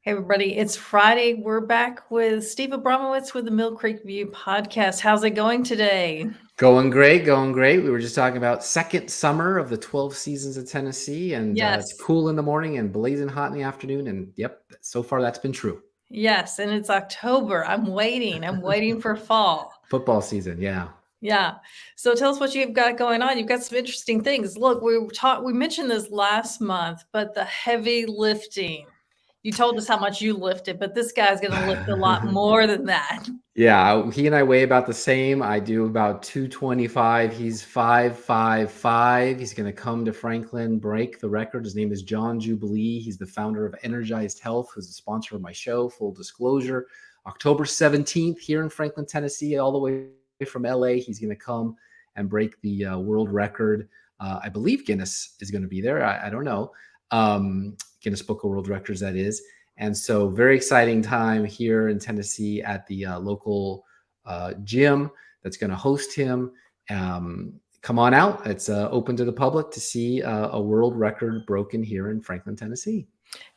Hey, everybody, it's Friday. We're back with Steve Abramowicz with the Mill Creek View podcast. How's it going today? Going great, going great. We were just talking about second summer of the 12 seasons of Tennessee, and it's Yes, cool in the morning and blazing hot in the afternoon. And yep, so far that's been true. yes, and it's October. I'm waiting. I'm waiting for fall. Football season, yeah. Yeah. So tell us what you've got going on. You've got some interesting things. Look, we mentioned this last month, but the heavy lifting. You told us how much you lifted, but this guy's going to lift a lot more than that. Yeah, he and I weigh about the same. I do about 225. He's 5'5". He's going to come to Franklin, break the record. His name is John Jubilee. He's the founder of Energized Health, who's the sponsor of my show. Full disclosure, October 17th here in Franklin, Tennessee, all the way from LA. He's going to come and break the world record. I believe Guinness is going to be there. I don't know. Guinness Book of World Records, that is. And so very exciting time here in Tennessee at the local gym that's going to host him. Come on out. It's open to the public to see a world record broken here in Franklin, Tennessee.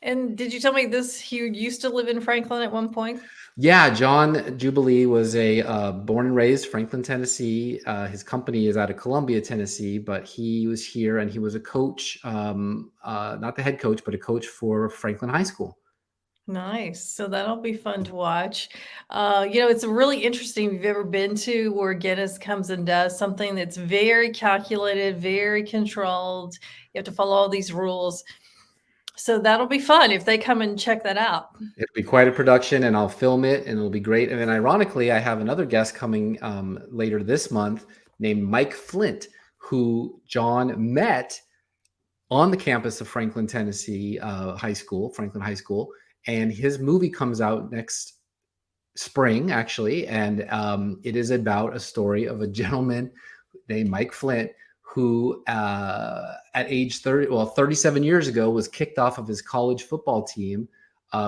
And did you tell me he used to live in Franklin at one point? Yeah, John Jubilee was a born and raised Franklin, Tennessee. His company is out of Columbia, Tennessee, but he was here and he was a coach, not the head coach, but a coach for Franklin High School. Nice. So that'll be fun to watch. It's really interesting if you've ever been to where Guinness comes and does something that's very calculated, very controlled. You have to follow all these rules. So that'll be fun if they come and check that out. It'll be quite a production, and I'll film it, and it'll be great. And then ironically, I have another guest coming later this month named Mike Flint, who John met on the campus of Franklin, Tennessee Franklin High School. And his movie comes out next spring, actually. And it is about a story of a gentleman named Mike Flint who at age 37 years ago was kicked off of his college football team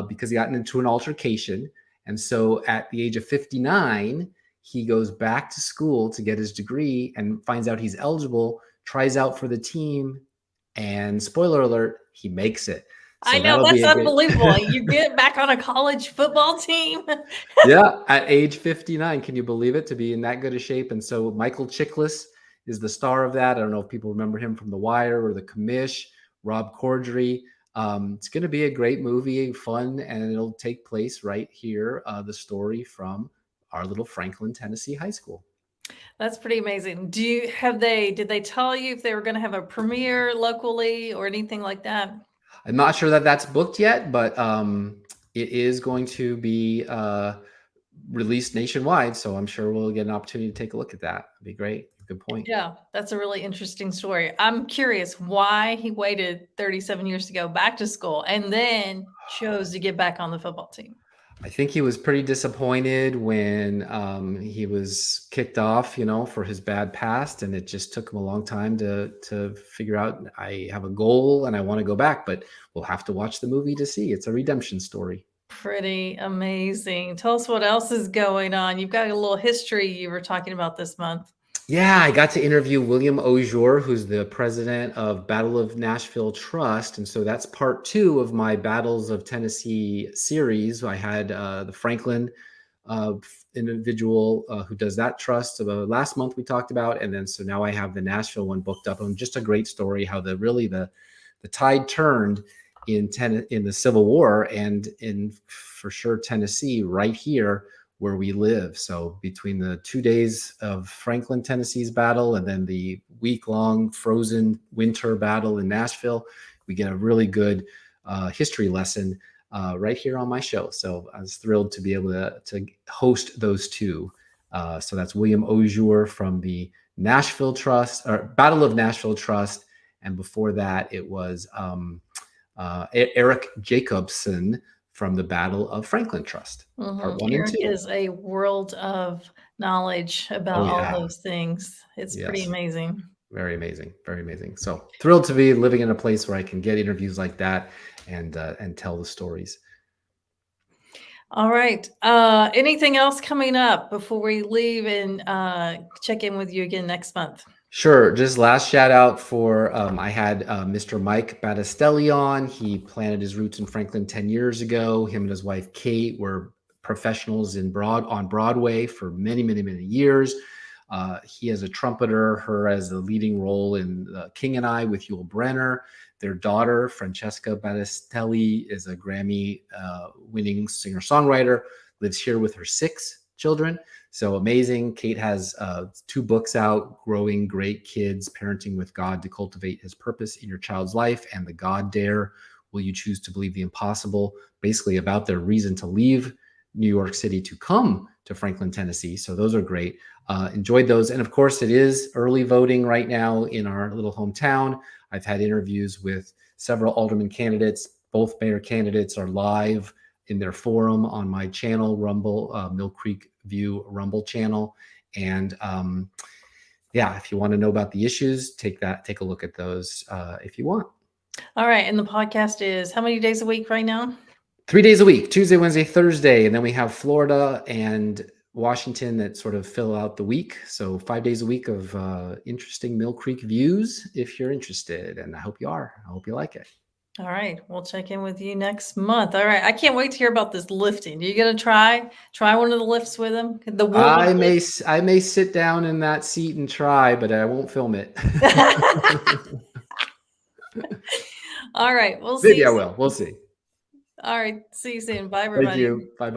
because he got into an altercation. And so at the age of 59, he goes back to school to get his degree and finds out he's eligible, tries out for the team, and spoiler alert, he makes it. So I know, that's unbelievable. You get back on a college football team. Yeah, at age 59. Can you believe it, to be in that good a shape? And so Michael Chiklis is the star of that. I don't know if people remember him from The Wire or The Commish, Rob Corddry. It's going to be a great movie, fun, and it'll take place right here, the story from our little Franklin, Tennessee high school. That's pretty amazing. Did they tell you if they were going to have a premiere locally or anything like that? I'm not sure that that's booked yet, but it is going to be released nationwide. So I'm sure we'll get an opportunity to take a look at that. It'd be great. Good point. Yeah, that's a really interesting story. I'm curious why he waited 37 years to go back to school and then chose to get back on the football team. I think he was pretty disappointed when he was kicked off, for his bad past, and it just took him a long time to figure out, I have a goal and I want to go back, but we'll have to watch the movie to see. It's a redemption story. Pretty amazing. Tell us what else is going on. You've got a little history you were talking about this month. Yeah, I got to interview William Aujour, who's the president of Battle of Nashville Trust. And so that's part 2 of my Battles of Tennessee series. I had the Franklin individual who does that trust last month we talked about. And then so now I have the Nashville one booked up. And just a great story how the tide turned in the Civil War and in, for sure, Tennessee right here where we live. So between the 2 days of Franklin, Tennessee's battle, and then the week-long frozen winter battle in Nashville, we get a really good history lesson right here on my show. So I was thrilled to be able to host those two. So that's William Aujour from the Nashville Trust, or Battle of Nashville Trust. And before that, it was Eric Jacobson from the Battle of Franklin Trust. Part 1 and 2. Eric is a world of knowledge about all those things. It's pretty amazing. Very amazing. Very amazing. So thrilled to be living in a place where I can get interviews like that and tell the stories. All right. Anything else coming up before we leave and check in with you again next month? Sure. Just last shout out for I had Mr. Mike Battistelli on. He planted his roots in Franklin 10 years ago. Him and his wife Kate were professionals on Broadway for many, many, many years. He has a trumpeter, her as the leading role in King and I with Yul Brynner. Their daughter, Francesca Battistelli, is a Grammy winning singer-songwriter, lives here with her 6 children. So amazing. Kate has 2 books out, Growing Great Kids, Parenting with God to Cultivate His Purpose in Your Child's Life, and The God Dare, Will You Choose to Believe the Impossible, basically about their reason to leave New York City to come to Franklin, Tennessee. So those are great. Enjoyed those. And of course, it is early voting right now in our little hometown. I've had interviews with several alderman candidates. Both mayor candidates are live in their forum on my channel, Rumble, Mill Creek View Rumble channel. And yeah, if you want to know about the issues, take a look at those if you want. All right. And the podcast is how many days a week right now? 3 days a week, Tuesday, Wednesday, Thursday. And then we have Florida and Washington that sort of fill out the week. So 5 days a week of interesting Mill Creek views if you're interested. And I hope you are. I hope you like it. All right. We'll check in with you next month. All right. I can't wait to hear about this lifting. Are you going to try one of the lifts with him? I may sit down in that seat and try, but I won't film it. All right. We'll see. Maybe I will. We'll see. All right. See you soon. Bye, everybody. Thank you. Bye-bye.